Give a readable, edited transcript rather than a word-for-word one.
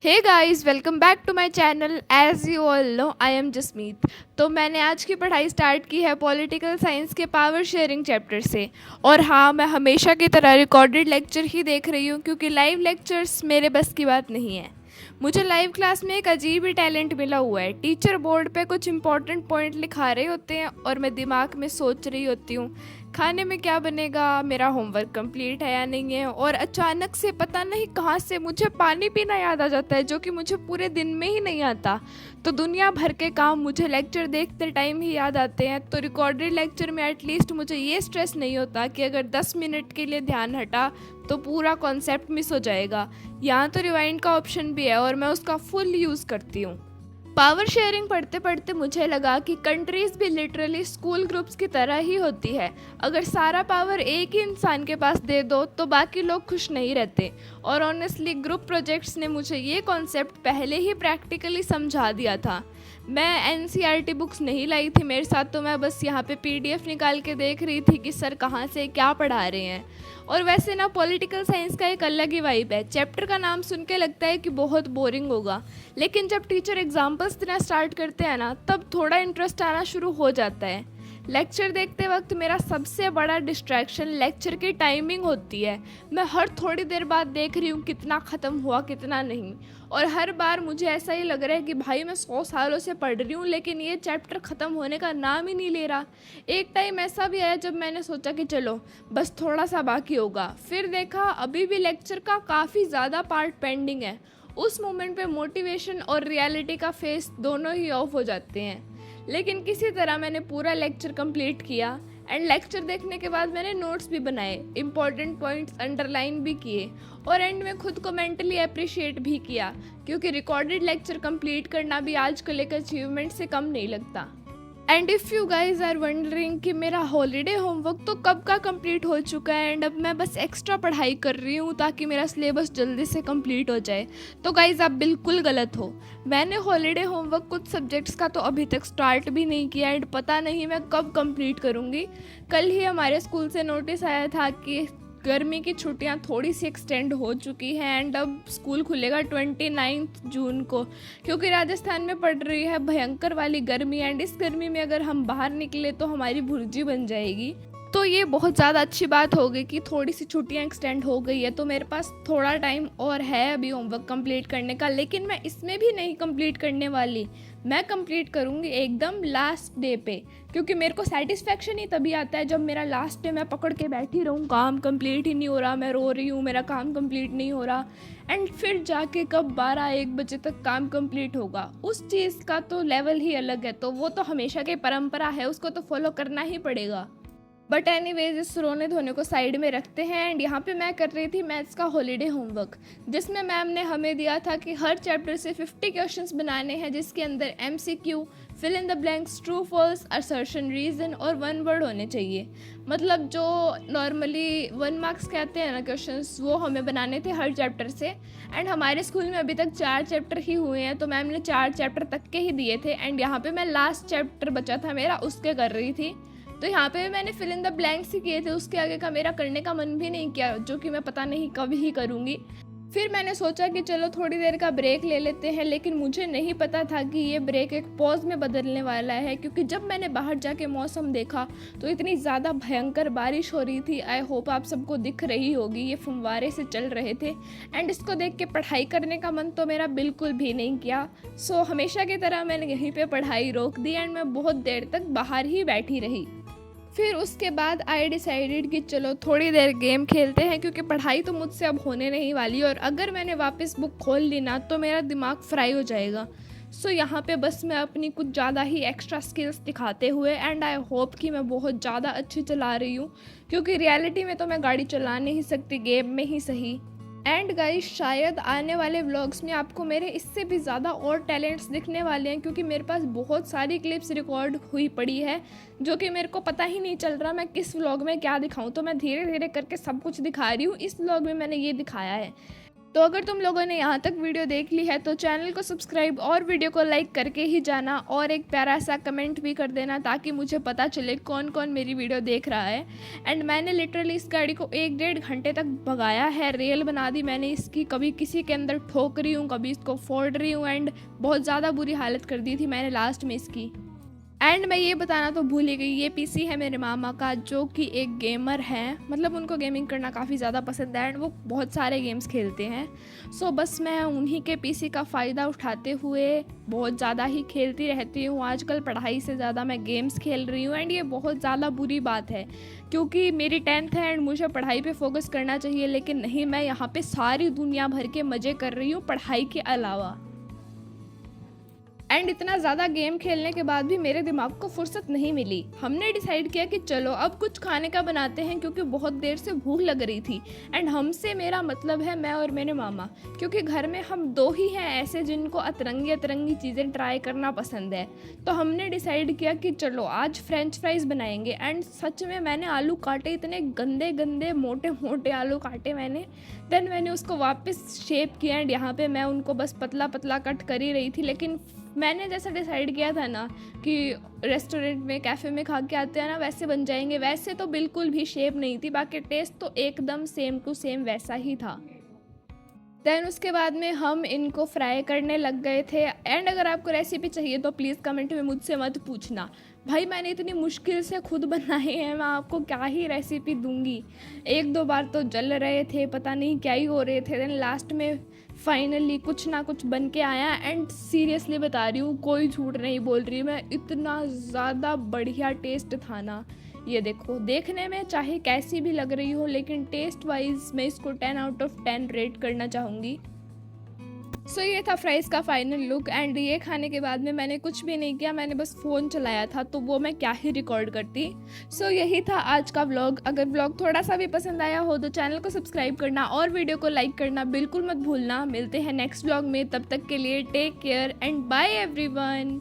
Hey guys, welcome back to my channel. As you all know, I am Jasmeet. तो मैंने आज की पढ़ाई स्टार्ट की है पॉलिटिकल साइंस के पावर शेयरिंग चैप्टर से। और हाँ, मैं हमेशा की तरह रिकॉर्डेड लेक्चर ही देख रही हूँ क्योंकि लाइव लेक्चर्स मेरे बस की बात नहीं है। मुझे लाइव क्लास में एक अजीब ही टैलेंट मिला हुआ है। टीचर बोर्ड पे कुछ इंपॉर्टेंट पॉइंट लिखा रहे होते हैं और मैं दिमाग में सोच रही होती हूँ खाने में क्या बनेगा, मेरा होमवर्क कंप्लीट है या नहीं है। और अचानक से पता नहीं कहाँ से मुझे पानी पीना याद आ जाता है, जो कि मुझे पूरे दिन में ही नहीं आता। तो दुनिया भर के काम मुझे लेक्चर देखते टाइम ही याद आते हैं। तो रिकॉर्डेड लेक्चर में एटलीस्ट मुझे ये स्ट्रेस नहीं होता कि अगर 10 मिनट के लिए ध्यान हटा तो पूरा कॉन्सेप्ट मिस हो जाएगा। यहाँ तो रिवाइंड का ऑप्शन भी है और मैं उसका फुल यूज़ करती हूँ। पावर शेयरिंग पढ़ते पढ़ते मुझे लगा कि कंट्रीज़ भी लिटरली स्कूल ग्रुप्स की तरह ही होती है। अगर सारा पावर एक ही इंसान के पास दे दो तो बाकी लोग खुश नहीं रहते। और ऑनेस्टली ग्रुप प्रोजेक्ट्स ने मुझे ये कॉन्सेप्ट पहले ही प्रैक्टिकली समझा दिया था। मैं एनसीईआरटी बुक्स नहीं लाई थी मेरे साथ, तो मैं बस यहाँ पे पीडीएफ निकाल के देख रही थी कि सर कहाँ से क्या पढ़ा रहे हैं। और वैसे ना, पॉलिटिकल साइंस का एक अलग ही वाइब है। चैप्टर का नाम सुन के लगता है कि बहुत बोरिंग होगा, लेकिन जब टीचर एग्जाम्पल्स देना स्टार्ट करते हैं ना, तब थोड़ा इंटरेस्ट आना शुरू हो जाता है। लेक्चर देखते वक्त मेरा सबसे बड़ा डिस्ट्रैक्शन लेक्चर की टाइमिंग होती है। मैं हर थोड़ी देर बाद देख रही हूँ कितना ख़त्म हुआ कितना नहीं। और हर बार मुझे ऐसा ही लग रहा है कि भाई मैं 100 सालों से पढ़ रही हूँ लेकिन ये चैप्टर ख़त्म होने का नाम ही नहीं ले रहा। एक टाइम ऐसा भी आया जब मैंने सोचा कि चलो बस थोड़ा सा बाकी होगा, फिर देखा अभी भी लेक्चर का काफ़ी ज़्यादा पार्ट पेंडिंग है। उस मोमेंट पे मोटिवेशन और रियलिटी का फेस दोनों ही ऑफ हो जाते हैं। लेकिन किसी तरह मैंने पूरा लेक्चर कंप्लीट किया। एंड लेक्चर देखने के बाद मैंने नोट्स भी बनाए, इंपॉर्टेंट पॉइंट्स अंडरलाइन भी किए और एंड में खुद को मेंटली अप्रिशिएट भी किया, क्योंकि रिकॉर्डेड लेक्चर कंप्लीट करना भी आजकल एक अचीवमेंट से कम नहीं लगता। And if you guys are wondering कि मेरा हॉलीडे होमवर्क तो कब का कंप्लीट हो चुका है एंड अब मैं बस एक्स्ट्रा पढ़ाई कर रही हूँ ताकि मेरा सिलेबस जल्दी से कंप्लीट हो जाए, तो गाइज आप बिल्कुल गलत हो। मैंने हॉलीडे होमवर्क कुछ सब्जेक्ट्स का तो अभी तक स्टार्ट भी नहीं किया एंड पता नहीं मैं कब कंप्लीट करूँगी। कल ही हमारे स्कूल से नोटिस आया था कि गर्मी की छुट्टियां थोड़ी सी एक्सटेंड हो चुकी हैं एंड अब स्कूल खुलेगा 29 जून को, क्योंकि राजस्थान में पड़ रही है भयंकर वाली गर्मी एंड इस गर्मी में अगर हम बाहर निकले तो हमारी भुर्जी बन जाएगी। तो ये बहुत ज़्यादा अच्छी बात हो गई कि थोड़ी सी छुट्टियां एक्सटेंड हो गई है, तो मेरे पास थोड़ा टाइम और है अभी होमवर्क कंप्लीट करने का। लेकिन मैं इसमें भी नहीं कंप्लीट करने वाली, मैं कंप्लीट करूँगी एकदम लास्ट डे पे, क्योंकि मेरे को सेटिस्फेक्शन ही तभी आता है जब मेरा लास्ट डे मैं पकड़ के बैठी रहूँ, काम कंप्लीट ही नहीं हो रहा, मैं रो रही हूँ, मेरा काम कंप्लीट नहीं हो रहा एंड फिर जाके कब 12-1 बजे तक काम कंप्लीट होगा, उस चीज़ का तो लेवल ही अलग है। तो वो तो हमेशा की परंपरा है, उसको तो फॉलो करना ही पड़ेगा। बट एनीवेज, इस रोने धोने को साइड में रखते हैं एंड यहाँ पे मैं कर रही थी मैथ्स का हॉलीडे होमवर्क, जिसमें मैम ने हमें दिया था कि हर चैप्टर से 50 क्वेश्चंस बनाने हैं, जिसके अंदर MCQ, fill in the blanks, true false, assertion, reason और 1 वर्ड होने चाहिए। मतलब जो नॉर्मली 1 मार्क्स कहते हैं ना क्वेश्चंस, वो हमें बनाने थे हर चैप्टर से। एंड हमारे स्कूल में अभी तक 4 चैप्टर ही हुए हैं, तो मैम ने 4 चैप्टर तक के ही दिए थे एंड यहाँ पे मैं लास्ट चैप्टर बचा था मेरा, उसके कर रही थी। तो यहाँ पे मैंने फिल इन द ब्लैंक्स ही किए थे, उसके आगे का मेरा करने का मन भी नहीं किया, जो कि मैं पता नहीं कब ही करूँगी। फिर मैंने सोचा कि चलो थोड़ी देर का ब्रेक ले लेते हैं, लेकिन मुझे नहीं पता था कि ये ब्रेक एक पॉज में बदलने वाला है, क्योंकि जब मैंने बाहर जाके मौसम देखा तो इतनी ज़्यादा भयंकर बारिश हो रही थी। आई होप आप सबको दिख रही होगी, ये फुव्वारे से चल रहे थे एंड इसको देख के पढ़ाई करने का मन तो मेरा बिल्कुल भी नहीं किया। सो हमेशा की तरह मैंने यहीं पर पढ़ाई रोक दी एंड मैं बहुत देर तक बाहर ही बैठी रही। फिर उसके बाद आई डिसाइडेड कि चलो थोड़ी देर गेम खेलते हैं, क्योंकि पढ़ाई तो मुझसे अब होने नहीं वाली और अगर मैंने वापस बुक खोल ली ना तो मेरा दिमाग फ्राई हो जाएगा। सो यहाँ पे बस मैं अपनी कुछ ज़्यादा ही एक्स्ट्रा स्किल्स दिखाते हुए एंड आई होप कि मैं बहुत ज़्यादा अच्छी चला रही हूँ, क्योंकि रियलिटी में तो मैं गाड़ी चला नहीं सकती, गेम में ही सही। एंड गाइस, शायद आने वाले व्लॉग्स में आपको मेरे इससे भी ज़्यादा और टैलेंट्स दिखने वाले हैं, क्योंकि मेरे पास बहुत सारी क्लिप्स रिकॉर्ड हुई पड़ी है जो कि मेरे को पता ही नहीं चल रहा मैं किस व्लॉग में क्या दिखाऊं। तो मैं धीरे धीरे करके सब कुछ दिखा रही हूँ। इस व्लॉग में मैंने ये दिखाया है। तो अगर तुम लोगों ने यहाँ तक वीडियो देख ली है तो चैनल को सब्सक्राइब और वीडियो को लाइक करके ही जाना, और एक प्यारा सा कमेंट भी कर देना ताकि मुझे पता चले कौन कौन मेरी वीडियो देख रहा है। एंड मैंने लिटरली इस गाड़ी को 1-1.5 घंटे तक भगाया है, रेल बना दी मैंने इसकी, कभी किसी के अंदर ठोक रही हूँ, कभी इसको फोड़ रही हूँ, एंड बहुत ज़्यादा बुरी हालत कर दी थी मैंने लास्ट में इसकी। एंड मैं ये बताना तो भूल ही गई, ये पीसी है मेरे मामा का जो कि एक गेमर है, मतलब उनको गेमिंग करना काफ़ी ज़्यादा पसंद है एंड वो बहुत सारे गेम्स खेलते हैं। सो बस मैं उन्हीं के पीसी का फ़ायदा उठाते हुए बहुत ज़्यादा ही खेलती रहती हूँ। आजकल पढ़ाई से ज़्यादा मैं गेम्स खेल रही हूँ एंड ये बहुत ज़्यादा बुरी बात है क्योंकि मेरी 10th है एंड मुझे पढ़ाई पे फोकस करना चाहिए, लेकिन नहीं, मैं यहाँ पे सारी दुनिया भर के मज़े कर रही हूँ पढ़ाई के अलावा। एंड इतना ज़्यादा गेम खेलने के बाद भी मेरे दिमाग को फुर्सत नहीं मिली। हमने डिसाइड किया कि चलो अब कुछ खाने का बनाते हैं क्योंकि बहुत देर से भूख लग रही थी। एंड हमसे मेरा मतलब है मैं और मेरे मामा, क्योंकि घर में हम 2 ही हैं ऐसे जिनको अतरंगी अतरंगी चीज़ें ट्राई करना पसंद है। तो हमने डिसाइड किया कि चलो आज फ्रेंच फ्राइज़ बनाएंगे। एंड सच में मैंने आलू काटे, इतने गंदे गंदे मोटे मोटे आलू काटे मैंने। देन मैंने उसको वापस शेप किया एंड यहाँ पे मैं उनको बस पतला पतला कट कर ही रही थी। लेकिन मैंने जैसा डिसाइड किया था ना कि रेस्टोरेंट में कैफ़े में खा के आते हैं ना वैसे बन जाएंगे, वैसे तो बिल्कुल भी शेप नहीं थी, बाकी टेस्ट तो एकदम सेम टू सेम वैसा ही था। देन उसके बाद में हम इनको फ्राई करने लग गए थे। एंड अगर आपको रेसिपी चाहिए तो प्लीज़ कमेंट में मुझसे मत पूछना भाई, मैंने इतनी मुश्किल से खुद बनाए हैं, मैं आपको क्या ही रेसिपी दूंगी। 1-2 बार तो जल रहे थे, पता नहीं क्या ही हो रहे थे। देन लास्ट में फाइनली कुछ ना कुछ बन के आया। एंड सीरियसली बता रही हूँ, कोई झूठ नहीं बोल रही मैं, इतना ज़्यादा बढ़िया टेस्ट था ना। ये देखो, देखने में चाहे कैसी भी लग रही हो लेकिन टेस्ट वाइज मैं इसको 10 आउट ऑफ 10 रेट करना चाहूँगी। सो ये था फ्राइज़ का फाइनल लुक। एंड ये खाने के बाद में मैंने कुछ भी नहीं किया, मैंने बस फ़ोन चलाया था, तो वो मैं क्या ही रिकॉर्ड करती। सो यही था आज का व्लॉग। अगर व्लॉग थोड़ा सा भी पसंद आया हो तो चैनल को सब्सक्राइब करना और वीडियो को लाइक करना बिल्कुल मत भूलना। मिलते हैं नेक्स्ट व्लॉग में, तब तक के लिए take care and bye everyone.